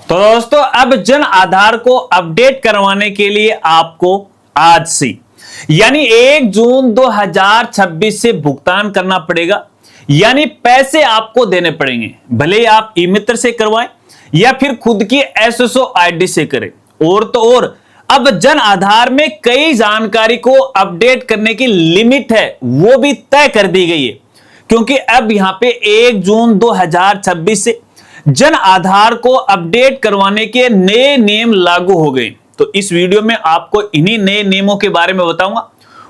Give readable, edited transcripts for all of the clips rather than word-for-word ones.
तो दोस्तों अब जन आधार को अपडेट करवाने के लिए आपको आज से यानी 1 जून 2026 से भुगतान करना पड़ेगा। यानी पैसे आपको देने पड़ेंगे, भले ही आप ई मित्र से करवाएं या फिर खुद की एसएसओ आईडी से करें। और तो और अब जन आधार में कई जानकारी को अपडेट करने की लिमिट है, वो भी तय कर दी गई है, क्योंकि अब यहां पे 1 जून 2026 से जन आधार को अपडेट करवाने के नए नियम लागू हो गए। तो इस वीडियो में आपको इन्हीं नए नियमों के बारे में बताऊंगा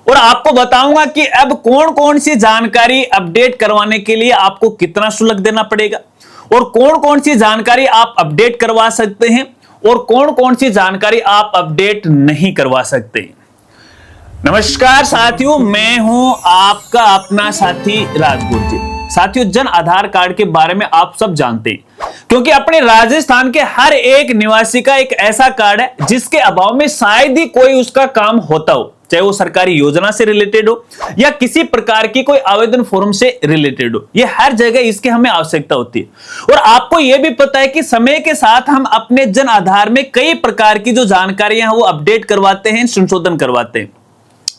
और आपको बताऊंगा कि अब कौन कौन सी जानकारी अपडेट करवाने के लिए आपको कितना शुल्क देना पड़ेगा और कौन कौन सी जानकारी आप अपडेट करवा सकते हैं और कौन कौन सी जानकारी आप अपडेट नहीं करवा सकते। नमस्कार साथियों, मैं हूं आपका अपना साथी राजगुरु। साथियों, जन आधार कार्ड के बारे में आप सब जानते हैं, क्योंकि अपने राजस्थान के हर एक निवासी का एक ऐसा कार्ड है जिसके अभाव में शायद ही कोई उसका काम होता हो, चाहे वो सरकारी योजना से रिलेटेड हो या किसी प्रकार की कोई आवेदन फॉर्म से रिलेटेड हो। ये हर जगह इसकी हमें आवश्यकता होती है। और आपको यह भी पता है कि समय के साथ हम अपने जन आधार में कई प्रकार की जो जानकारियां हैं वो अपडेट करवाते हैं, संशोधन करवाते हैं।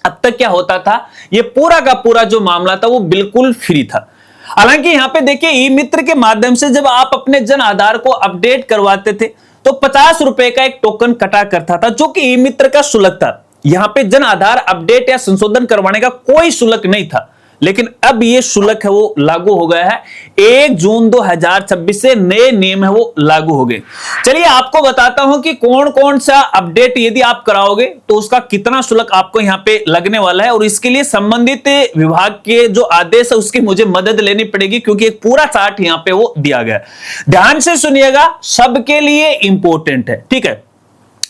अब तक क्या होता था, ये पूरा का पूरा जो मामला था वो बिल्कुल फ्री था। हालांकि यहां पे देखिए, ई मित्र के माध्यम से जब आप अपने जन आधार को अपडेट करवाते थे तो 50 रुपए का एक टोकन कटा करता था, जो कि ई मित्र का शुल्क था। यहां पे जन आधार अपडेट या संशोधन करवाने का कोई शुल्क नहीं था, लेकिन अब ये शुल्क है वो लागू हो गया है। 1 जून 2026 से नए नियम है वो लागू हो गए। चलिए आपको बताता हूं कि कौन कौन सा अपडेट यदि आप कराओगे तो उसका कितना शुल्क आपको यहां पे लगने वाला है, और इसके लिए संबंधित विभाग के जो आदेश है उसकी मुझे मदद लेनी पड़ेगी, क्योंकि एक पूरा चार्ट यहां पे वो दिया गया है। ध्यान से सुनिएगा, सबके लिए इंपॉर्टेंट है, ठीक है।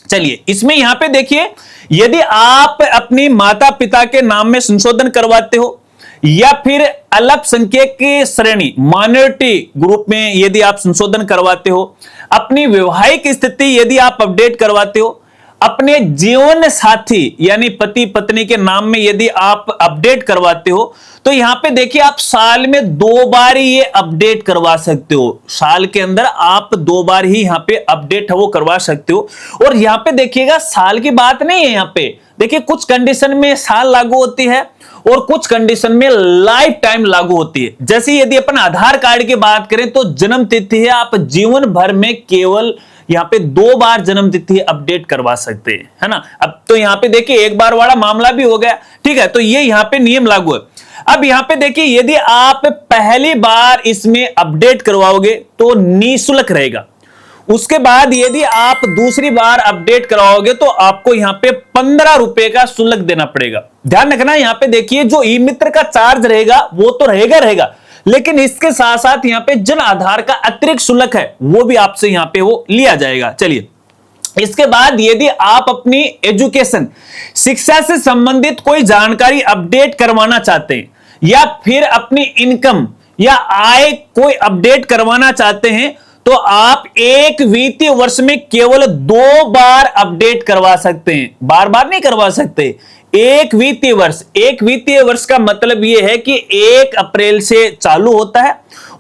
चलिए इसमें यहां पे देखिए, यदि आप अपनी माता पिता के नाम में संशोधन करवाते हो या फिर अल्पसंख्यक की श्रेणी माइनॉरिटी ग्रुप में यदि आप संशोधन करवाते हो, अपनी वैवाहिक स्थिति यदि आप अपडेट करवाते हो, अपने जीवन साथी यानी पति पत्नी के नाम में यदि आप अपडेट करवाते हो, तो यहां पे देखिए आप साल में 2 बार ही ये अपडेट करवा सकते हो। साल के अंदर आप 2 बार ही यहां पे अपडेट है वो करवा सकते हो। और यहां पे देखिएगा, साल की बात नहीं है, यहां पे देखिए कुछ कंडीशन में साल लागू होती है और कुछ कंडीशन में लाइफ टाइम लागू होती है। जैसे यदि अपन आधार कार्ड की बात करें तो जन्म तिथि है, आप जीवन भर में केवल यहां पे 2 बार जन्म तिथि अपडेट करवा सकते हैं, है ना। अब तो यहां पे देखिए एक बार वाला मामला भी हो गया, ठीक है। तो ये यहां पे नियम लागू है। अब यहां पे देखिए, यदि आप पहली बार इसमें अपडेट करवाओगे तो निःशुल्क रहेगा। उसके बाद यदि आप दूसरी बार अपडेट करवाओगे तो आपको यहां पे 15 रुपए का शुल्क देना पड़ेगा। ध्यान रखना, यहां पे देखिए जो ई मित्र का चार्ज रहेगा वो तो रहेगा, लेकिन इसके साथ साथ यहां पे जन आधार का अतिरिक्त शुल्क है वो भी आपसे यहां पे वो लिया जाएगा। चलिए इसके बाद यदि आप अपनी एजुकेशन शिक्षा से संबंधित कोई जानकारी अपडेट करवाना चाहते हैं या फिर अपनी इनकम या आय कोई अपडेट करवाना चाहते हैं, तो आप एक वित्तीय वर्ष में केवल 2 बार अपडेट करवा सकते हैं, बार बार नहीं करवा सकते। एक वित्तीय वर्ष का मतलब यह है कि 1 अप्रैल से चालू होता है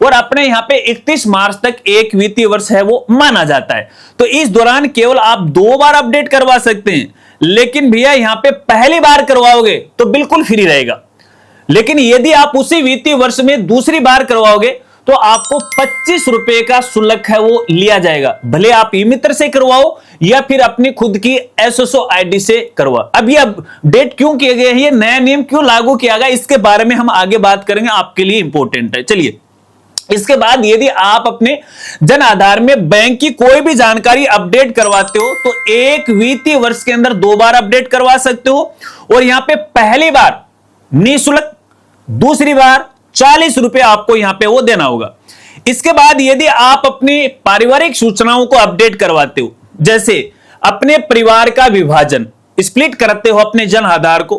और अपने यहां पे 31 मार्च तक एक वित्तीय वर्ष है वो माना जाता है। तो इस दौरान केवल आप 2 बार अपडेट करवा सकते हैं, लेकिन भैया यहां पे पहली बार करवाओगे तो बिल्कुल फ्री रहेगा। लेकिन यदि आप उसी वित्तीय वर्ष में दूसरी बार करवाओगे तो आपको 25 रुपए का शुल्क है वो लिया जाएगा, भले आप ई मित्र से करवाओ या फिर अपनी खुद की एसएसओ आईडी से करवाओ। अब ये अपडेट क्यों किए गए हैं, ये नया नियम क्यों लागू किया गया, इसके बारे में हम आगे बात करेंगे, आपके लिए इंपॉर्टेंट है। चलिए इसके बाद यदि आप अपने जन आधार में बैंक की कोई भी जानकारी अपडेट करवाते हो तो एक वित्तीय वर्ष के अंदर 2 बार अपडेट करवा सकते हो, और यहां पे पहली बार निःशुल्क, दूसरी बार 40 रुपए आपको यहां पे वो देना होगा। इसके बाद यदि आप अपनी पारिवारिक सूचनाओं को अपडेट करवाते हो, जैसे अपने परिवार का विभाजन, स्प्लिट करते हो अपने जन आधार को,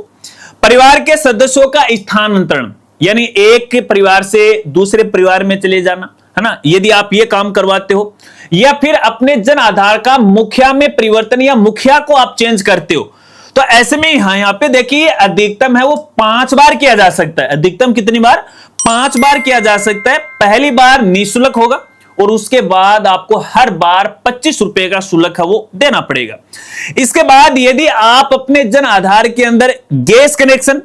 परिवार के सदस्यों का स्थानांतरण यानी एक परिवार से दूसरे परिवार में चले जाना, है ना, यदि आप ये काम करवाते हो, या फिर अपने जन आधार का मुखिया में परिवर्तन या मुखिया को आप चेंज करते हो, तो ऐसे में यहां पे देखिए अधिकतम है वो 5 बार किया जा सकता है। अधिकतम कितनी बार? 5 बार किया जा सकता है। पहली बार निःशुल्क होगा और उसके बाद आपको हर बार 25 रुपए का शुल्क है वो देना पड़ेगा। इसके बाद यदि आप अपने जन आधार के अंदर गैस कनेक्शन,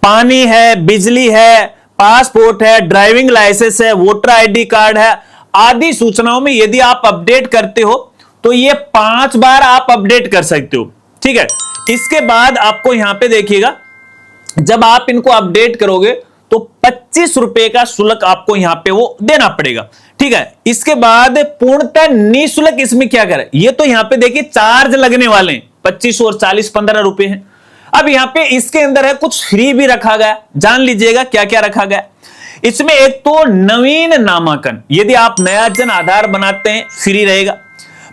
पानी है, बिजली है, पासपोर्ट है, ड्राइविंग लाइसेंस है, वोटर आईडी कार्ड है आदि सूचनाओं में यदि आप अपडेट करते हो तो ये 5 बार आप अपडेट कर सकते हो। ठीक है, इसके बाद आपको यहां पे देखिएगा, जब आप इनको अपडेट करोगे तो 25 रुपए का शुल्क आपको यहां पे वो देना पड़ेगा। ठीक है, इसके बाद पूर्णतः निःशुल्क इसमें क्या करें, ये तो यहां पे देखिए चार्ज लगने वाले हैं 25 और 40 15 रुपए हैं। अब यहां पे इसके अंदर है कुछ फ्री भी रखा गया, जान लीजिएगा क्या क्या रखा गया। इसमें एक तो नवीन नामांकन, यदि आप नया जन आधार बनाते हैं फ्री रहेगा।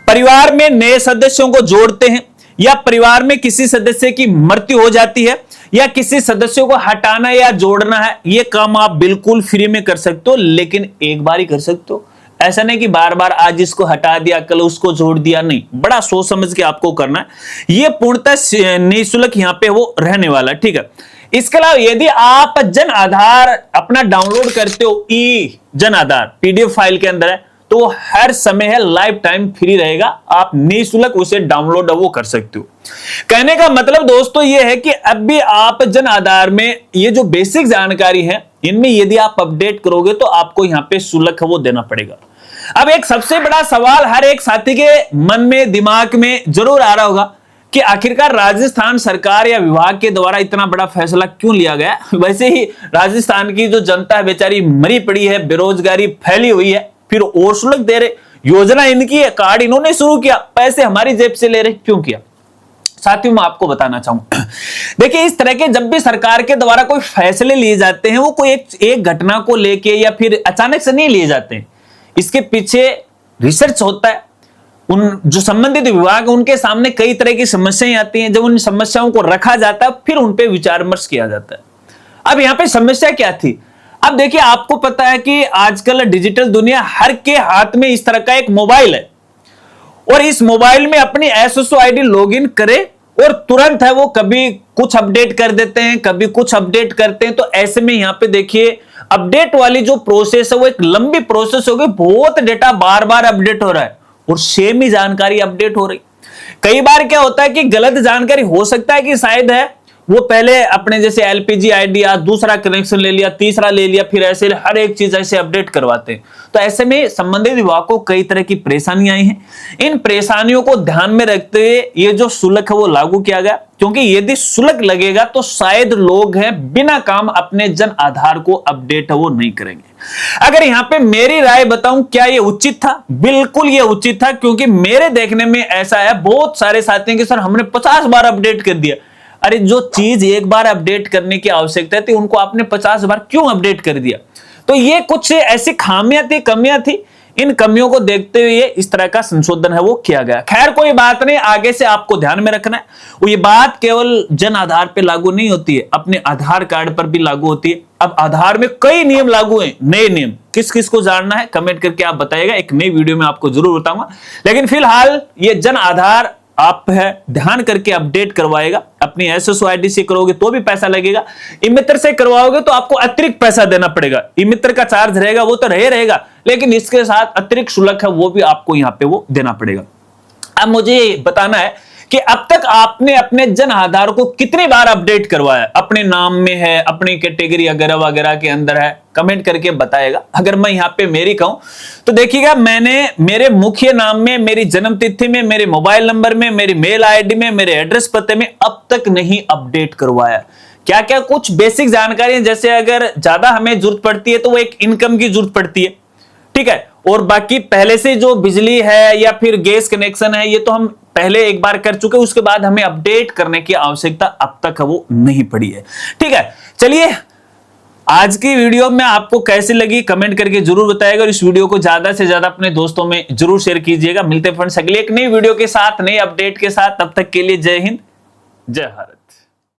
परिवार में नए सदस्यों को जोड़ते हैं या परिवार में किसी सदस्य की मृत्यु हो जाती है या किसी सदस्य को हटाना या जोड़ना है, यह काम आप बिल्कुल फ्री में कर सकते हो, लेकिन एक बार ही कर सकते हो। ऐसा नहीं कि बार बार आज इसको हटा दिया कल उसको जोड़ दिया, नहीं, बड़ा सोच समझ के आपको करना है। यह पूर्णतः निःशुल्क यहां पे वो रहने वाला है। ठीक है, इसके अलावा यदि आप जन आधार अपना डाउनलोड करते हो, ई जन आधार पीडीएफ फाइल के अंदर है, तो हर समय है लाइफ टाइम फ्री रहेगा, आप निःशुल्क उसे डाउनलोड वो कर सकते हो। कहने का मतलब दोस्तों ये है कि अब भी आप जन आधार में ये जो बेसिक जानकारी है इनमें यदि आप अपडेट करोगे तो आपको यहां पे शुल्क वो देना पड़ेगा। अब एक सबसे बड़ा सवाल हर एक साथी के मन में दिमाग में जरूर आ रहा होगा कि आखिरकार राजस्थान सरकार या विभाग के द्वारा इतना बड़ा फैसला क्यों लिया गया। वैसे ही राजस्थान की जो जनता है बेचारी मरी पड़ी है, बेरोजगारी फैली हुई है, फिर और शुल्क दे रहे, योजना इनकी है, कार्ड इन्होंने शुरू किया, पैसे हमारी जेब से ले रहे, क्यों किया? साथियों मैं आपको बताना चाहूंगा, देखिए इस तरह के जब भी सरकार के द्वारा कोई फैसले लिए जाते हैं वो कोई एक घटना को लेके या फिर अचानक से नहीं लिए जाते हैं, इसके पीछे रिसर्च होता है। उन जो संबंधित विभाग उनके सामने कई तरह की समस्याएं आती हैं, जब उन समस्याओं को रखा जाता है फिर उन पे विचार विमर्श किया जाता है। अब यहां पे समस्या क्या थी? अब देखिए आपको पता है कि आजकल डिजिटल दुनिया हर के हाथ में इस तरह का एक मोबाइल है और इस मोबाइल में अपनी एसएसओ आईडी लॉगिन करे और तुरंत है वो कभी कुछ अपडेट कर देते हैं, कभी कुछ अपडेट करते हैं। तो ऐसे में यहां पे देखिए अपडेट वाली जो प्रोसेस है वो एक लंबी प्रोसेस हो गई, बहुत डेटा बार बार अपडेट हो रहा है और सेम ही जानकारी अपडेट हो रही। कई बार क्या होता है कि गलत जानकारी हो सकता है कि शायद है वो पहले अपने जैसे एलपीजी आईडी या दूसरा कनेक्शन ले लिया, तीसरा ले लिया, फिर ऐसे हर एक चीज ऐसे अपडेट करवाते हैं। तो ऐसे में संबंधित विभाग को कई तरह की परेशानियां आई हैं। इन परेशानियों को ध्यान में रखते हुए ये जो शुल्क है वो लागू किया गया, क्योंकि यदि शुल्क लगेगा तो शायद लोग हैं बिना काम अपने जन आधार को अपडेट है वो नहीं करेंगे। अगर यहां पे मेरी राय बताऊं क्या ये उचित था? बिल्कुल ये उचित था, क्योंकि मेरे देखने में ऐसा है बहुत सारे साथी कि सर हमने 50 बार अपडेट कर दिया। अरे जो चीज एक बार अपडेट करने की आवश्यकता थी उनको आपने 50 बार क्यों अपडेट कर दिया? तो ये कुछ ऐसी खामियां थी, कमियां थी, इन कमियों को देखते हुए इस तरह का संशोधन है वो किया गया। खैर कोई बात नहीं, आगे से आपको ध्यान में रखना है वो ये बात केवल जन आधार पे लागू नहीं होती है, अपने आधार कार्ड पर भी लागू होती है। अब आधार में कई नियम लागू हैं, नए नियम, किस किस को जानना है कमेंट करके आप बताइएगा, एक नई वीडियो में आपको जरूर बताऊंगा। लेकिन फिलहाल ये जन आधार आप है ध्यान करके अपडेट करवाएगा। अपनी एसएसओ आईडी से करोगे तो भी पैसा लगेगा, ई मित्र से करवाओगे तो आपको अतिरिक्त पैसा देना पड़ेगा। ई मित्र का चार्ज रहेगा वो तो रहेगा, लेकिन इसके साथ अतिरिक्त शुल्क है वो भी आपको यहां पे वो देना पड़ेगा। अब मुझे बताना है कि अब तक आपने अपने जन आधार को कितनी बार अपडेट करवाया, अपने नाम में है, अपनी कैटेगरी वगैरह वगैरह के अंदर है, कमेंट करके बताएगा। अगर मैं यहां पे मेरी कहूं तो देखिएगा मैंने मेरे मुख्य नाम में, मेरी जन्म तिथि में, मेरे मोबाइल नंबर में, मेरी मेल आईडी में, मेरे एड्रेस पते में अब तक नहीं अपडेट करवाया। क्या क्या कुछ बेसिक जानकारी, जैसे अगर ज्यादा हमें जरूरत पड़ती है तो वो एक इनकम की जरूरत पड़ती है, ठीक है, और बाकी पहले से जो बिजली है या फिर गैस कनेक्शन है ये तो हम पहले एक बार कर चुके, उसके बाद हमें अपडेट करने की आवश्यकता अब तक वो नहीं पड़ी है। ठीक है, चलिए आज की वीडियो में आपको कैसी लगी कमेंट करके जरूर बताइएगा और इस वीडियो को ज्यादा से ज्यादा अपने दोस्तों में जरूर शेयर कीजिएगा। मिलते हैं फ्रेंड्स अगले एक नई वीडियो के साथ, नए अपडेट के साथ, तब तक के लिए जय हिंद, जय भारत।